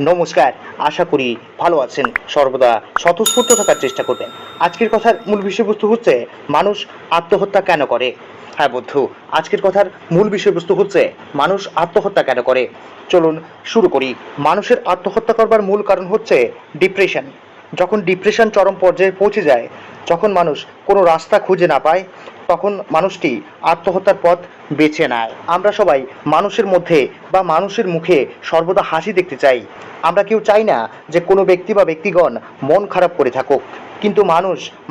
নমস্কার। আশা করি ভালো আছেন। সর্বদা স্বতঃস্ফূর্ত থাকার চেষ্টা করবেন। আজকের কথার মূল বিষয়বস্তু হচ্ছে মানুষ আত্মহত্যা কেন করে। হ্যাঁ বন্ধু, আজকের কথার মূল বিষয়বস্তু হচ্ছে মানুষ আত্মহত্যা কেন করে। চলুন শুরু করি। মানুষের আত্মহত্যা করবার মূল কারণ হচ্ছে ডিপ্রেশন। যখন ডিপ্রেশন চরম পর্যায়ে পৌঁছে যায়, যখন মানুষ কোনো রাস্তা খুঁজে না পায়, তখন মানুষটি আত্মহত্যার পথ বেছে নেয়। আমরা সবাই মানুষের মধ্যে বা মানুষের মুখে সর্বদা হাসি দেখতে চাই। আমরা কেউ চাই না যে কোনো ব্যক্তি বা ব্যক্তিগণ মন খারাপ করে থাকুক, কিন্তু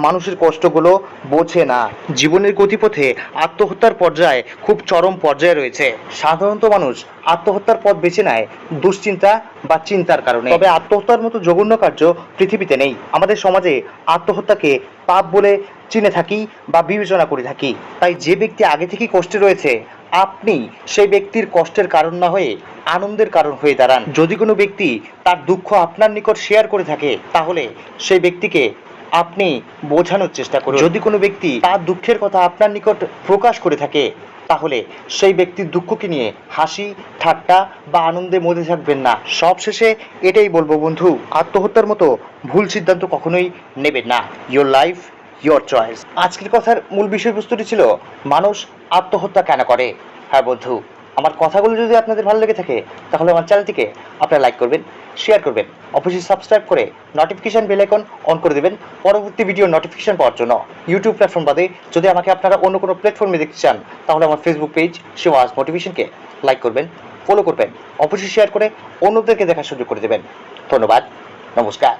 মানুষের কষ্টগুলো বোঝে না। জীবনের গতিপথে আত্মহত্যার পর্যায়ে খুব চরম পর্যায়ে রয়েছে। সাধারণত মানুষ আত্মহত্যার পথ বেছে নেয় দুশ্চিন্তা বা চিন্তার কারণে। তবে আত্মহত্যার মতো জঘন্য কার্য পৃথিবীতে নেই। আমাদের সমাজে আত্মহত্যাকে পাপ বলে চিনে থাকি বা বিবেচনা করে থাকি। তাই যে ব্যক্তি আগে থেকেই কষ্টে রয়েছে, আপনি সেই ব্যক্তির কষ্টের কারণ না হয়ে আনন্দের কারণ হয়ে দাঁড়ান। যদি কোনো ব্যক্তি তার দুঃখ আপনার নিকট শেয়ার করে থাকে, তাহলে সেই ব্যক্তিকে আপনি বোঝানোর চেষ্টা করুন। যদি কোনো ব্যক্তি তার দুঃখের কথা আপনার নিকট প্রকাশ করে থাকে, তাহলে সেই ব্যক্তির দুঃখকে নিয়ে হাসি ঠাট্টা বা আনন্দে মধ্যে থাকবেন না। সবশেষে এটাই বলবো বন্ধু, আত্মহত্যার মতো ভুল সিদ্ধান্ত কখনোই নেবেন না। Your life your choice. আজকের কথার মূল বিষয়বস্তুটি ছিল মানুষ আত্মহত্যা কেন করে। হ্যাঁ বন্ধু, আমার কথাগুলো যদি আপনাদের ভালো লেগে থাকে, তাহলে আমার চ্যানেলটিকে আপনারা লাইক করবেন, শেয়ার করবেন, অবশ্যই সাবস্ক্রাইব করে নোটিফিকেশন বেল আইকন অন করে দেবেন পরবর্তী ভিডিও নোটিফিকেশন পাওয়ার জন্য। ইউটিউব প্ল্যাটফর্ম বাদে যদি আমাকে আপনারা অন্য কোনো প্ল্যাটফর্মে দেখতে চান, তাহলে আমার ফেসবুক পেজ শিবাস মোটিভেশনকে লাইক করবেন, ফলো করবেন, অবশ্যই শেয়ার করে অন্যদেরকে দেখার সুযোগ করে দেবেন। ধন্যবাদ, নমস্কার।